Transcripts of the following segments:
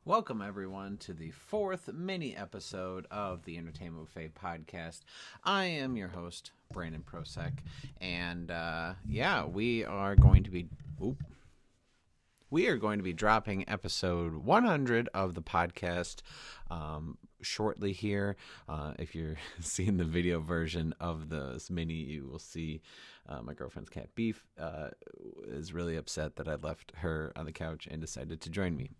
Welcome, everyone, to the fourth mini episode of the Entertainment Buffet podcast. I am your host, Brandon Prosek, and we are going to be dropping episode 100 of the podcast shortly here. If you're seeing the video version of this mini, you will see my girlfriend's cat Beef is really upset that I left her on the couch and decided to join me.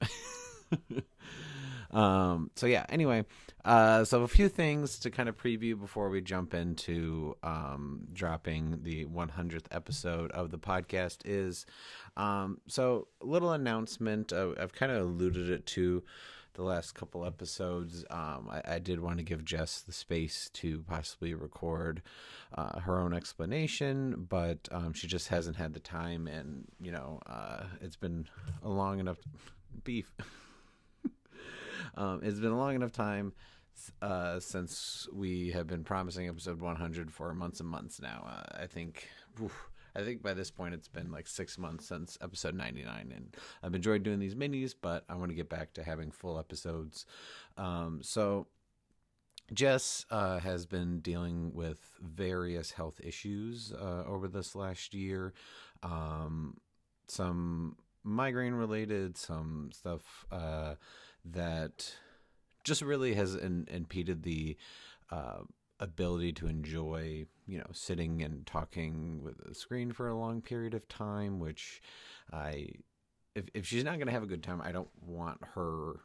So a few things to kind of preview before we jump into dropping the 100th episode of the podcast is little announcement. I've kind of alluded it to the last couple episodes. I did want to give Jess the space to possibly record her own explanation, but she just hasn't had the time, and it's been a long enough Beef. It's been a long enough time since we have been promising episode 100 for months and months now. I think by this point it's been like 6 months since episode 99, and I've enjoyed doing these minis, but I want to get back to having full episodes. So Jess has been dealing with various health issues over this last year. Some migraine related, some stuff that just really has impeded the ability to enjoy, sitting and talking with a screen for a long period of time, which if she's not going to have a good time, I don't want her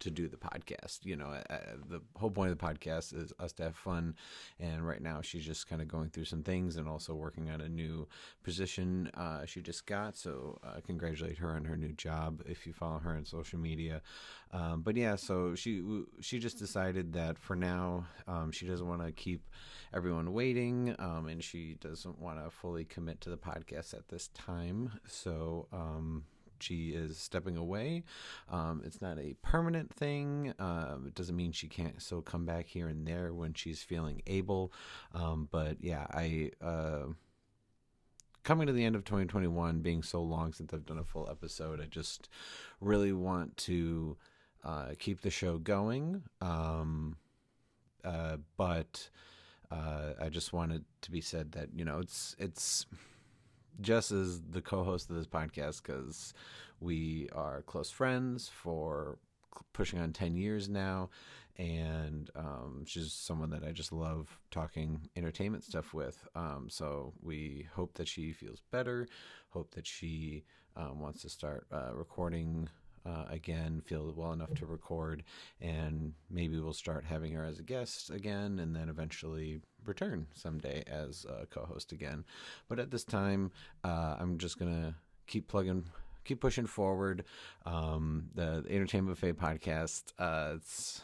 to do the podcast. The whole point of the podcast is us to have fun, and right now she's just kind of going through some things and also working on a new position she just got, so congratulate her on her new job if you follow her on social media. So she just decided that for now she doesn't want to keep everyone waiting, and she doesn't want to fully commit to the podcast at this time, so she is stepping away. It's not a permanent thing. It doesn't mean she can't still come back here and there when she's feeling able. Coming to the end of 2021, being so long since I've done a full episode, I just really want to keep the show going. But I just wanted to be said that, it's Jess is the co-host of this podcast because we are close friends for pushing on 10 years now, and she's someone that I just love talking entertainment stuff with. So we hope that she feels better, hope that she wants to start recording again, feel well enough to record, and maybe we'll start having her as a guest again, and then eventually return someday as a co-host again. But at this time, I'm just gonna keep pushing forward. The Entertainment Buffet podcast, it's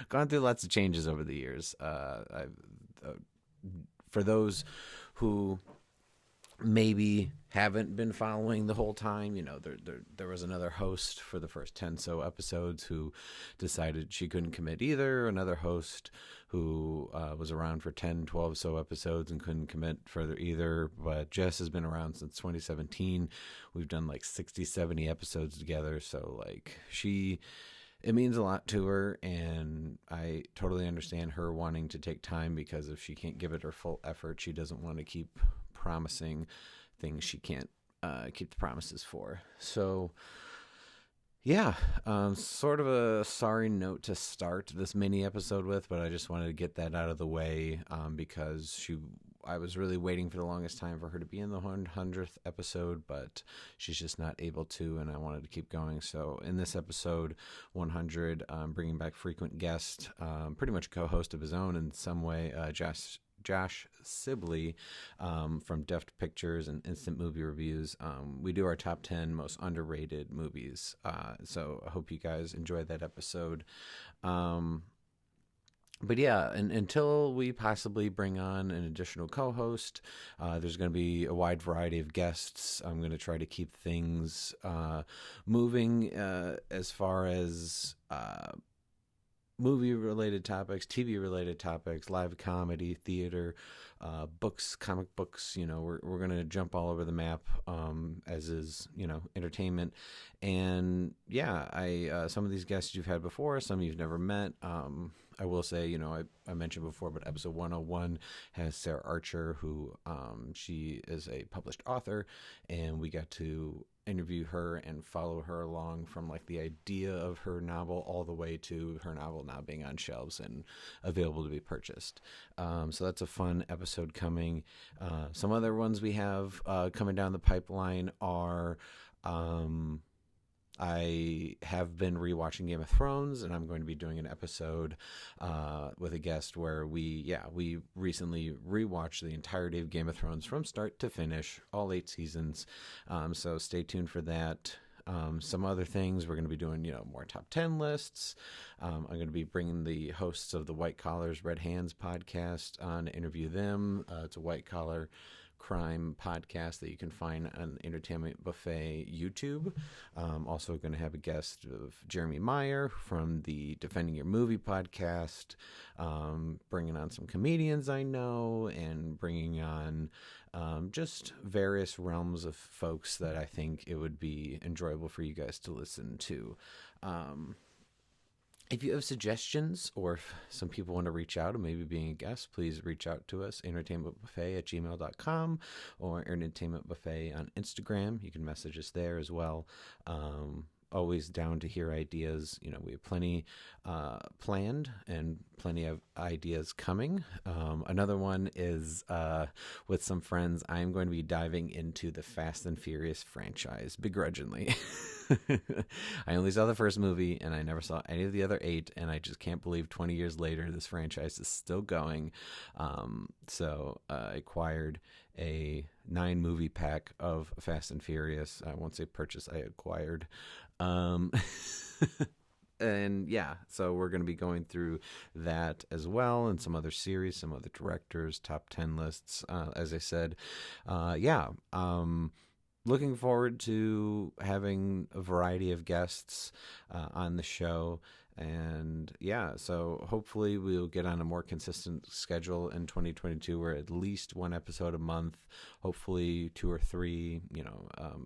gone through lots of changes over the years. For those who maybe haven't been following the whole time, there was another host for the first 10 so episodes who decided she couldn't commit either, another host who was around for 10, 12 so episodes and couldn't commit further either. But Jess has been around since 2017. We've done like 60, 70 episodes together, so it means a lot to her, and I totally understand her wanting to take time, because if she can't give it her full effort, she doesn't want to keep promising things she can't keep the promises for. So sort of a sorry note to start this mini episode with, but I just wanted to get that out of the way because I was really waiting for the longest time for her to be in the 100th episode, but she's just not able to, and I wanted to keep going. So in this episode 100, bringing back frequent guest, pretty much co-host of his own in some way, Josh Sibley from Deft Pictures and Instant Movie Reviews. We do our top 10 most underrated movies. So I hope you guys enjoyed that episode. Until we possibly bring on an additional co-host, there's going to be a wide variety of guests. I'm going to try to keep things moving as far as movie-related topics, TV-related topics, live comedy, theater, books, comic books. We're going to jump all over the map, as is, entertainment. And yeah, some of these guests you've had before, some you've never met. I will say, I mentioned before, but episode 101 has Sarah Archer, who she is a published author, and we got to interview her and follow her along from like the idea of her novel all the way to her novel now being on shelves and available to be purchased. So that's a fun episode coming. Some other ones we have coming down the pipeline are I have been rewatching Game of Thrones, and I'm going to be doing an episode with a guest where we recently rewatched the entirety of Game of Thrones from start to finish, all 8 seasons. So stay tuned for that. Some other things, we're going to be doing, more top 10 lists. I'm going to be bringing the hosts of the White Collars, Red Hands podcast on to interview them. It's a white collar crime podcast that you can find on Entertainment Buffet YouTube. Also going to have a guest of Jeremy Meyer from the Defending Your Movie podcast, bringing on some comedians I know, and bringing on just various realms of folks that I think it would be enjoyable for you guys to listen to. If you have suggestions, or if some people want to reach out and maybe being a guest, please reach out to us, entertainmentbuffet@gmail.com or Entertainment Buffet on Instagram. You can message us there as well. Always down to hear ideas. We have plenty planned and plenty of ideas coming. Another one is with some friends, I'm going to be diving into the Fast and Furious franchise, begrudgingly. I only saw the first movie, and I never saw any of the other 8, and I just can't believe 20 years later this franchise is still going. So I acquired a 9-movie pack of Fast and Furious. I won't say purchase, I acquired. And yeah, so we're going to be going through that as well, and some other series, some other directors, top 10 lists. As I said, looking forward to having a variety of guests on the show. And yeah, so hopefully we'll get on a more consistent schedule in 2022, where at least 1 episode a month, hopefully 2 or 3,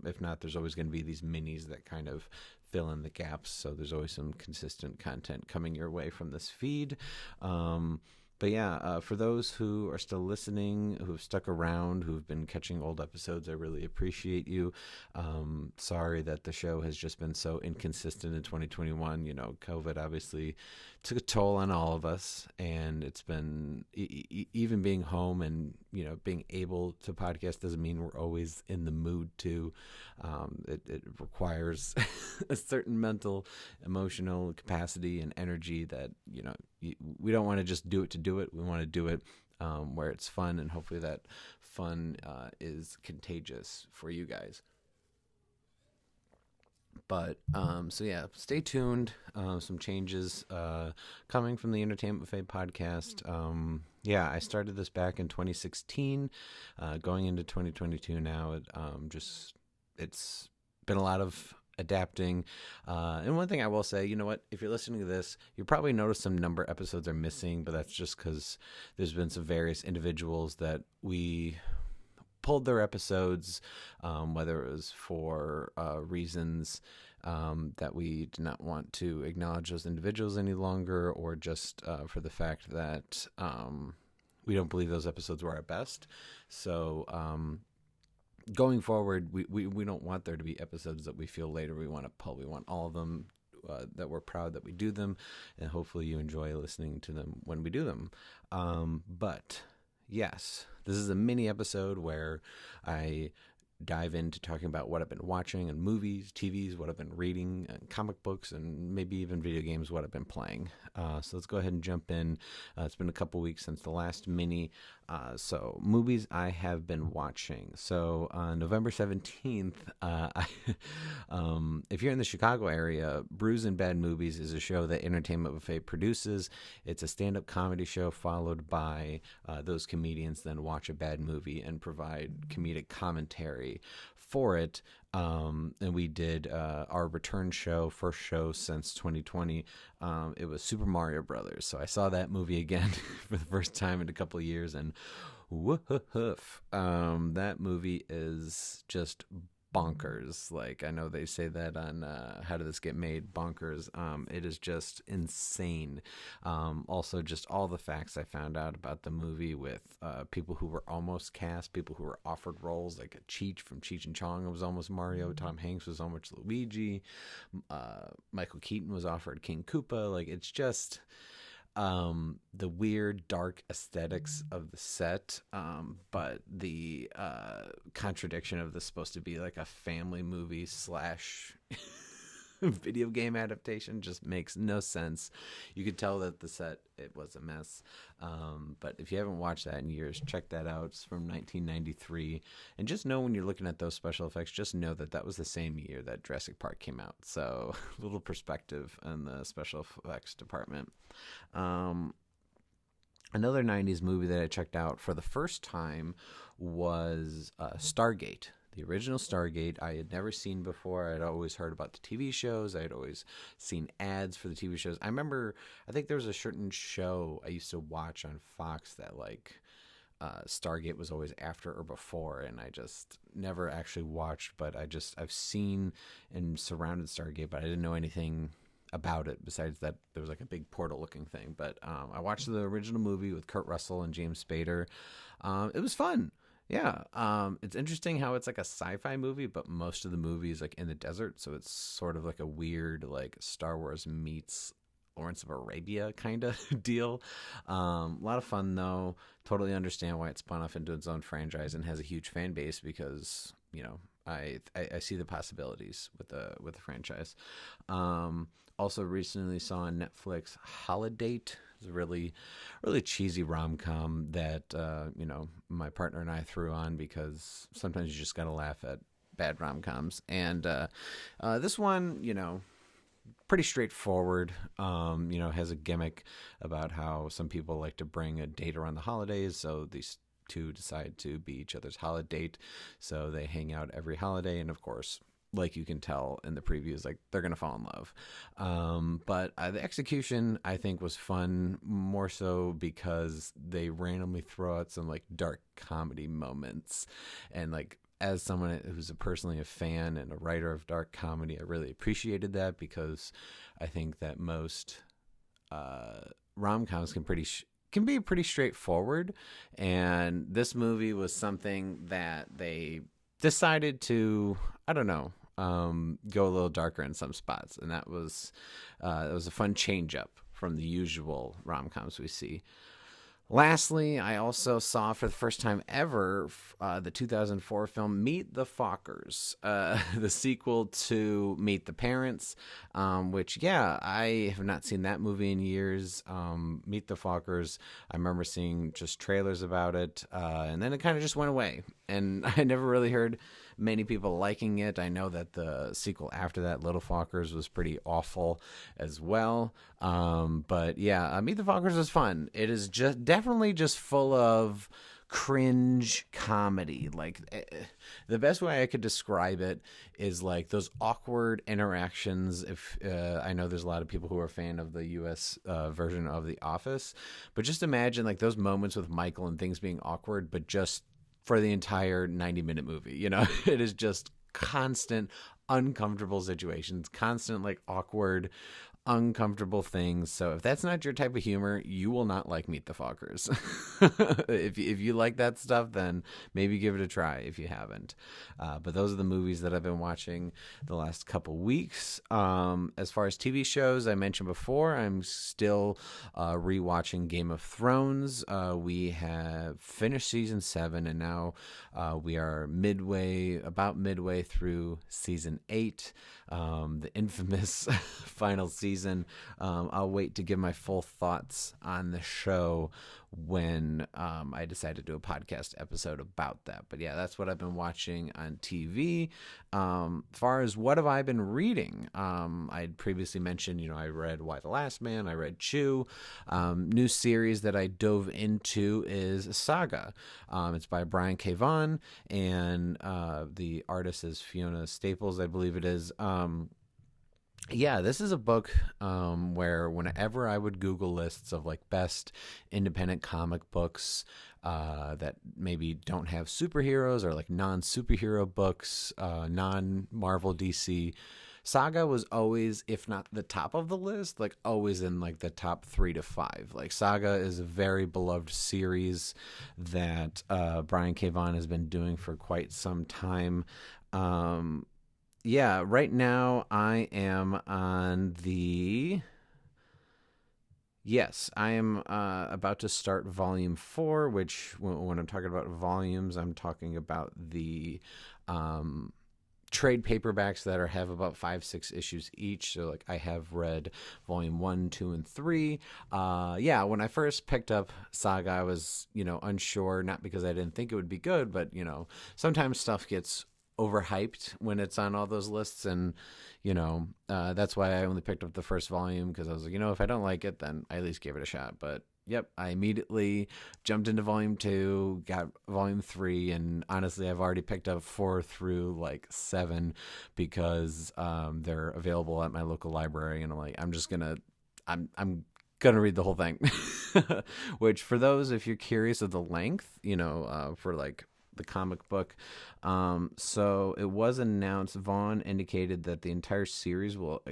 if not, there's always going to be these minis that kind of fill in the gaps. So there's always some consistent content coming your way from this feed. But yeah, for those who are still listening, who've stuck around, who've been catching old episodes, I really appreciate you. Sorry that the show has just been so inconsistent in 2021. COVID obviously took a toll on all of us, and it's been even being home and being able to podcast doesn't mean we're always in the mood to. It requires a certain mental, emotional capacity and energy that we don't want to just do it to do it. We want to do it where it's fun, and hopefully that fun is contagious for you guys. But so yeah, stay tuned. Some changes coming from the Entertainment Buffet podcast. I started this back in 2016, going into 2022 now. It's been a lot of adapting. And one thing I will say, if you're listening to this, you probably noticed some number episodes are missing, but that's just because there's been some various individuals that we pulled their episodes, whether it was for reasons that we did not want to acknowledge those individuals any longer, or just for the fact that we don't believe those episodes were our best. So going forward, we don't want there to be episodes that we feel later we want to pull. We want all of them, that we're proud that we do them, and hopefully you enjoy listening to them when we do them. But yes, this is a mini episode where I dive into talking about what I've been watching and movies, TVs, what I've been reading, and comic books, and maybe even video games, what I've been playing. So let's go ahead and jump in. It's been a couple weeks since the last mini. So movies I have been watching. So on November 17th, if you're in the Chicago area, Brews and Bad Movies is a show that Entertainment Buffet produces. It's a stand-up comedy show followed by those comedians then watch a bad movie and provide comedic commentary for it. And we did our return show, first show since 2020. It was Super Mario Brothers. So I saw that movie again for the first time in a couple of years, and woof. That movie is just bonkers. Like, I know they say that on How Did This Get Made? Bonkers. It is just insane. Also, just all the facts I found out about the movie with people who were almost cast, people who were offered roles, like a Cheech from Cheech and Chong was almost Mario, Tom Hanks was almost Luigi, Michael Keaton was offered King Koopa. Like, it's just the weird dark aesthetics of the set, but the contradiction of this supposed to be like a family movie slash video game adaptation just makes no sense. You could tell that the set, it was a mess, but if you haven't watched that in years, check that out. It's from 1993, and just know when you're looking at those special effects, just know that that was the same year that Jurassic Park came out, so a little perspective on the special effects department. Another 90s movie that I checked out for the first time was Stargate. The original Stargate I had never seen before. I'd always heard about the TV shows. I'd always seen ads for the TV shows. I think there was a certain show I used to watch on Fox that like Stargate was always after or before, and I just never actually watched, but I've seen and surrounded Stargate, but I didn't know anything about it besides that there was like a big portal looking thing. But I watched the original movie with Kurt Russell and James Spader. It was fun. Yeah. It's interesting how it's like a sci-fi movie, but most of the movie is like in the desert, so it's sort of like a weird like Star Wars meets Lawrence of Arabia kind of deal. A lot of fun though. Totally understand why it spun off into its own franchise and has a huge fan base, because I see the possibilities with the franchise. Also recently saw on Netflix Holidate. It's a really, really cheesy rom-com that my partner and I threw on because sometimes you just gotta laugh at bad rom-coms. And this one, pretty straightforward. Has a gimmick about how some people like to bring a date around the holidays, so these two decide to be each other's holiday. So they hang out every holiday, and of course, like you can tell in the previews, like they're gonna fall in love. But the execution I think was fun, more so because they randomly throw out some like dark comedy moments, and like as someone who's personally a fan and a writer of dark comedy, I really appreciated that, because I think that most rom-coms can be pretty straightforward, and this movie was something that they decided to, I don't know, go a little darker in some spots, and that was it was a fun change up from the usual rom-coms we see. Lastly, I also saw for the first time ever the 2004 film Meet the Fockers, the sequel to Meet the Parents, which, I have not seen that movie in years. Meet the Fockers, I remember seeing just trailers about it, and then it kind of just went away, and I never really heard many people liking it. I know that the sequel after that, Little Fockers, was pretty awful as well. But Meet the Fockers was fun. It is just definitely just full of cringe comedy. Like, the best way I could describe it is like those awkward interactions. If I know there's a lot of people who are a fan of the US version of The Office, but just imagine like those moments with Michael and things being awkward, but just for the entire 90-minute movie. It is just constant uncomfortable situations, constant like awkward, uncomfortable things. So if that's not your type of humor, you will not like Meet the Fockers. If you like that stuff, then maybe give it a try if you haven't. But those are the movies that I've been watching the last couple weeks. As far as TV shows, I mentioned before, I'm still rewatching Game of Thrones. We have finished season 7, and now we are about midway through season 8, the infamous final season. I'll wait to give my full thoughts on the show when I decided to do a podcast episode about that. But yeah, that's what I've been watching on TV. As far as what have I been reading, I'd previously mentioned, I read Why the Last Man, I read Chew. New series that I dove into is Saga. It's by Brian K. Vaughn, and the artist is Fiona Staples, I believe it is. Yeah, this is a book where whenever I would Google lists of like best independent comic books that maybe don't have superheroes or like non-superhero books, non-Marvel DC, Saga was always, if not the top of the list, like always in like the top 3 to 5. Like Saga is a very beloved series that Brian K. Vaughan has been doing for quite some time. Yeah, right now I am on the... Yes, I am about to start volume 4, which when I'm talking about volumes, I'm talking about the trade paperbacks that have about 5-6 issues each. So like I have read volume 1, 2, and 3. Yeah, when I first picked up Saga, I was, unsure, not because I didn't think it would be good, but, sometimes stuff gets overhyped when it's on all those lists, and that's why I only picked up the first volume, because I was like, if I don't like it, then I at least gave it a shot. But yep, I immediately jumped into volume 2, got volume 3, and honestly I've already picked up 4 through like 7 because they're available at my local library, and I'm gonna read the whole thing. Which, for those, if you're curious of the length, for like the comic book, so it was announced, Vaughn indicated that the entire series will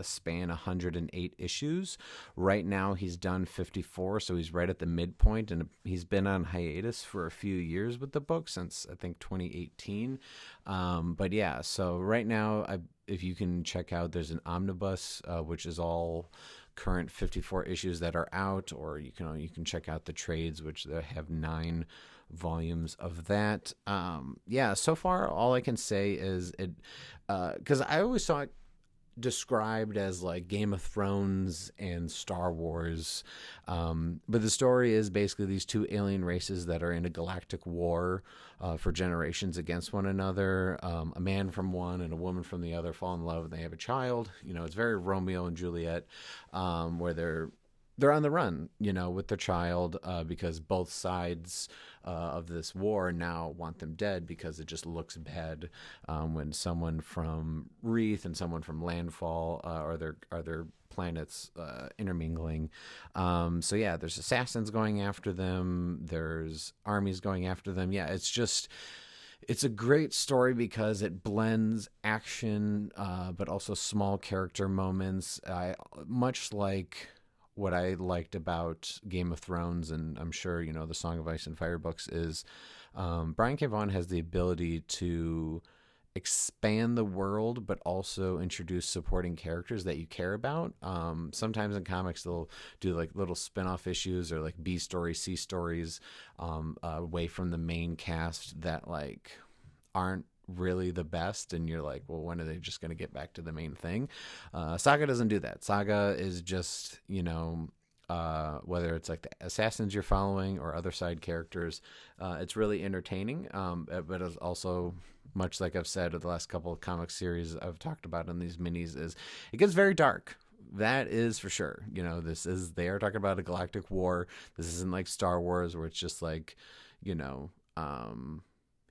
span 108 issues. Right now he's done 54, so he's right at the midpoint, and he's been on hiatus for a few years with the book, since I think 2018. But yeah, so right now, if you can check out, there's an omnibus, which is all current 54 issues that are out, or you can check out the trades, which they have 9 volumes of that. Yeah, so far all I can say is it, because I always saw it described as like Game of Thrones and Star Wars, but the story is basically these 2 alien races that are in a galactic war for generations against one another. A man from one and a woman from the other fall in love, and they have a child. It's very Romeo and Juliet, where they're on the run, with their child, because both sides of this war now want them dead, because it just looks bad when someone from Wreath and someone from Landfall are their planets intermingling. So yeah, there's assassins going after them. There's armies going after them. Yeah, it's a great story because it blends action, but also small character moments. Much like what I liked about Game of Thrones, and I'm sure, the Song of Ice and Fire books, is Brian K. Vaughan has the ability to expand the world, but also introduce supporting characters that you care about. Sometimes in comics, they'll do like little spin-off issues or like B stories, C stories, away from the main cast that like aren't really the best, and you're like, well, when are they just going to get back to the main thing? Saga doesn't do that. Saga is just, whether it's like the assassins you're following or other side characters, it's really entertaining, but it's also, much like I've said with the last couple of comic series I've talked about in these minis, is it gets very dark. That is for sure. They are talking about a galactic war. This isn't like Star Wars, where it's just like,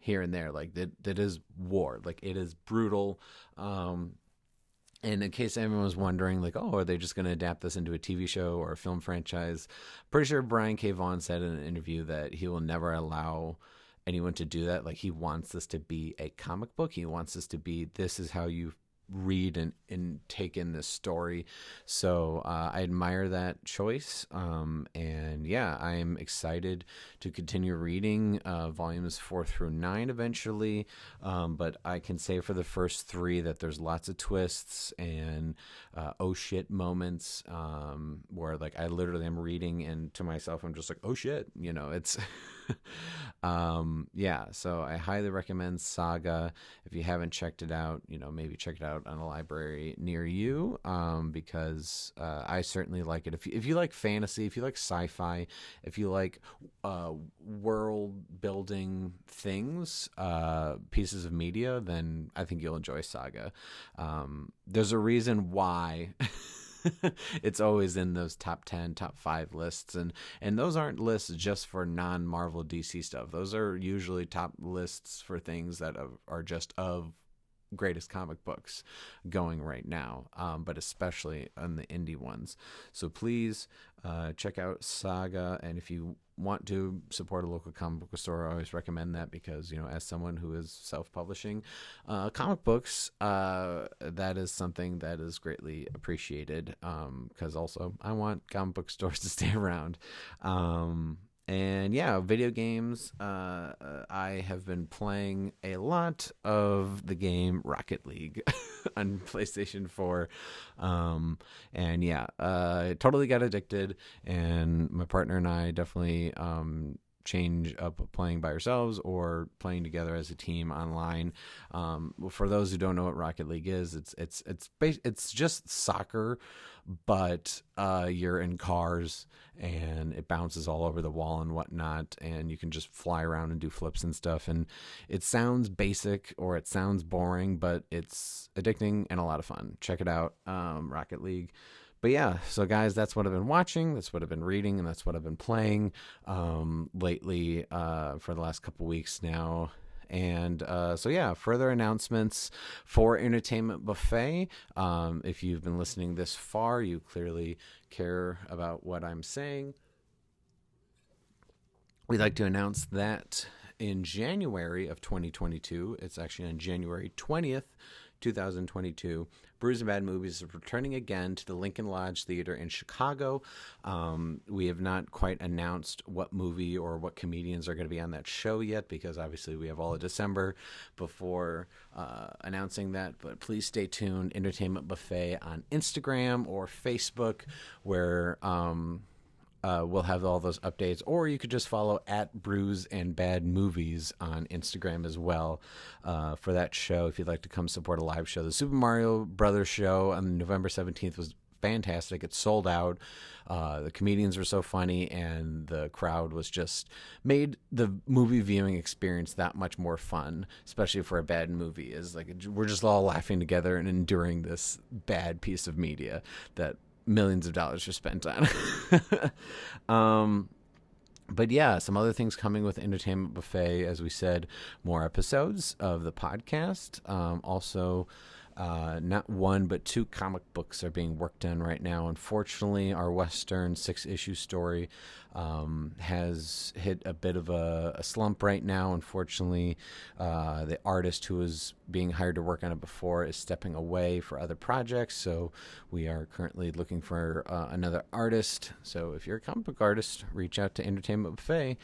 here and there. Like that is war. Like it is brutal. And in case anyone was wondering, like, oh, are they just going to adapt this into a TV show or a film franchise? Pretty sure Brian K. Vaughan said in an interview that he will never allow anyone to do that. Like, he wants this to be a comic book. He wants this to be, this is how you read and take in this story. So I admire that choice, and yeah, I'm excited to continue reading volumes 4 through 9 eventually, but I can say for the first 3 that there's lots of twists and oh shit moments, where like I literally am reading and to myself I'm just like, oh shit, it's Yeah, so I highly recommend Saga. If you haven't checked it out, maybe check it out on a library near you, because I certainly like it. If you like fantasy, if you like sci-fi, if you like world building things, pieces of media, then I think you'll enjoy Saga. There's a reason why it's always in those top 10, top 5 lists, and those aren't lists just for non-Marvel DC stuff. Those are usually top lists for things that are just of greatest comic books going right now, but especially on the indie ones. So please check out Saga, and if you want to support a local comic book store, I always recommend that, because as someone who is self-publishing comic books, that is something that is greatly appreciated, because also I want comic book stores to stay around. And yeah, video games. I have been playing a lot of the game Rocket League on PlayStation 4. And yeah, I totally got addicted. And my partner and I definitely change up playing by ourselves or playing together as a team online. For those who don't know what Rocket League is, it's just soccer, but you're in cars and it bounces all over the wall and whatnot, and you can just fly around and do flips and stuff. And it sounds basic or it sounds boring, but it's addicting and a lot of fun. Check it out, Rocket League. But yeah, so guys, that's what I've been watching, that's what I've been reading, and that's what I've been playing lately for the last couple weeks now. And so yeah, further announcements for Entertainment Buffet. If you've been listening this far, you clearly care about what I'm saying. We'd like to announce that in January of 2022, it's actually on January 20th, 2022, Brews and Bad Movies is returning again to the Lincoln Lodge Theater in Chicago. We have not quite announced what movie or what comedians are going to be on that show yet, because obviously we have all of December before announcing that. But please stay tuned. Entertainment Buffet on Instagram or Facebook, where we'll have all those updates, or you could just follow at Brews and Bad Movies on Instagram as well for that show if you'd like to come support a live show. The Super Mario Brothers show on November 17th was fantastic. It sold out. The comedians were so funny, and the crowd was just made the movie viewing experience that much more fun, especially for a bad movie. Is like we're just all laughing together and enduring this bad piece of media that millions of dollars are spent on. But yeah, some other things coming with Entertainment Buffet, as we said, more episodes of the podcast. Also, not one but 2 comic books are being worked on right now. Unfortunately, our Western 6-issue story has hit a bit of a slump right now. Unfortunately, the artist who was being hired to work on it before is stepping away for other projects, so we are currently looking for another artist. So if you're a comic book artist, reach out to Entertainment Buffet.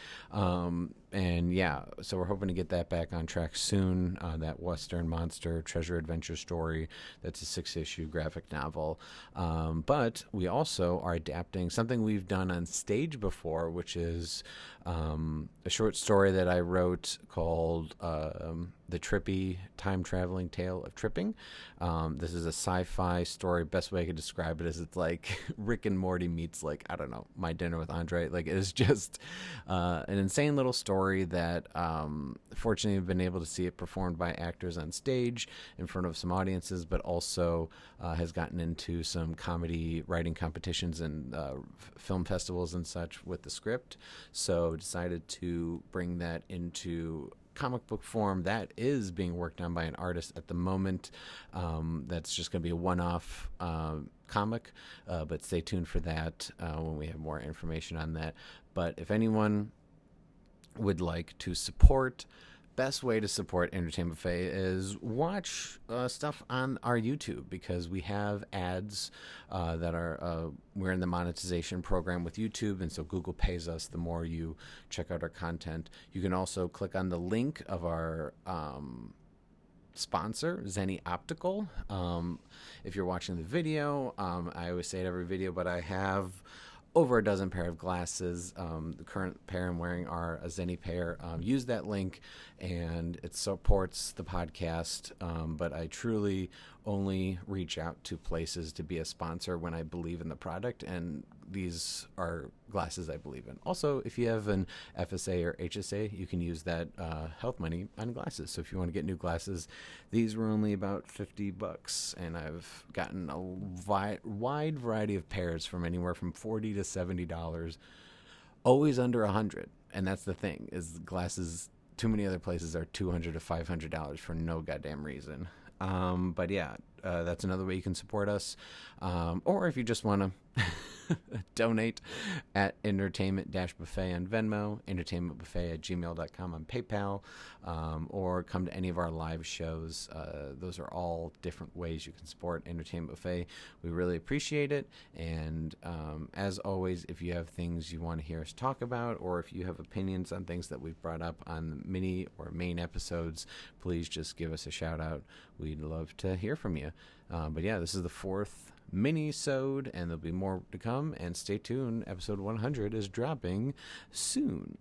And yeah, so we're hoping to get that back on track soon. That Western Monster Treasure Adventure story, that's a 6-issue graphic novel. But we also are adapting something we've done on stage before, which is a short story that I wrote called The Trippy Time Traveling Tale of Tripping. This is a sci-fi story. Best way I could describe it is it's like Rick and Morty meets, like, I don't know, My Dinner with Andre. Like, it is just an insane little story that fortunately I've been able to see it performed by actors on stage in front of some audiences, but also has gotten into some comedy writing competitions and film festivals and such with the script. So decided to bring that into comic book form. That is being worked on by an artist at the moment. That's just going to be a one-off comic, but stay tuned for that when we have more information on that. But if anyone would like to support, best way to support Entertainment Buffet is watch stuff on our YouTube, because we have ads that are we're in the monetization program with YouTube, and so Google pays us the more you check out our content. You can also click on the link of our sponsor, Zenny Optical. If you're watching the video, I always say it every video, but I have over a dozen pair of glasses. The current pair I'm wearing are a Zenni pair. Use that link, and it supports the podcast. But I truly only reach out to places to be a sponsor when I believe in the product, and these are glasses I believe in. Also, if you have an FSA or HSA, you can use that health money on glasses. So if you want to get new glasses, these were only about $50, and I've gotten a wide variety of pairs from anywhere from $40 to $70, always under $100. And that's the thing, is glasses, too many other places are $200 to $500 for no goddamn reason. But yeah, that's another way you can support us. Or if you just want to donate, at entertainment-buffet on Venmo, entertainmentbuffet@gmail.com on PayPal, or come to any of our live shows. Those are all different ways you can support Entertainment Buffet. We really appreciate it. And as always, if you have things you want to hear us talk about, or if you have opinions on things that we've brought up on the mini or main episodes, please just give us a shout out. We'd love to hear from you. But yeah, this is the 4th mini-sode, and there'll be more to come. And stay tuned. Episode 100 is dropping soon.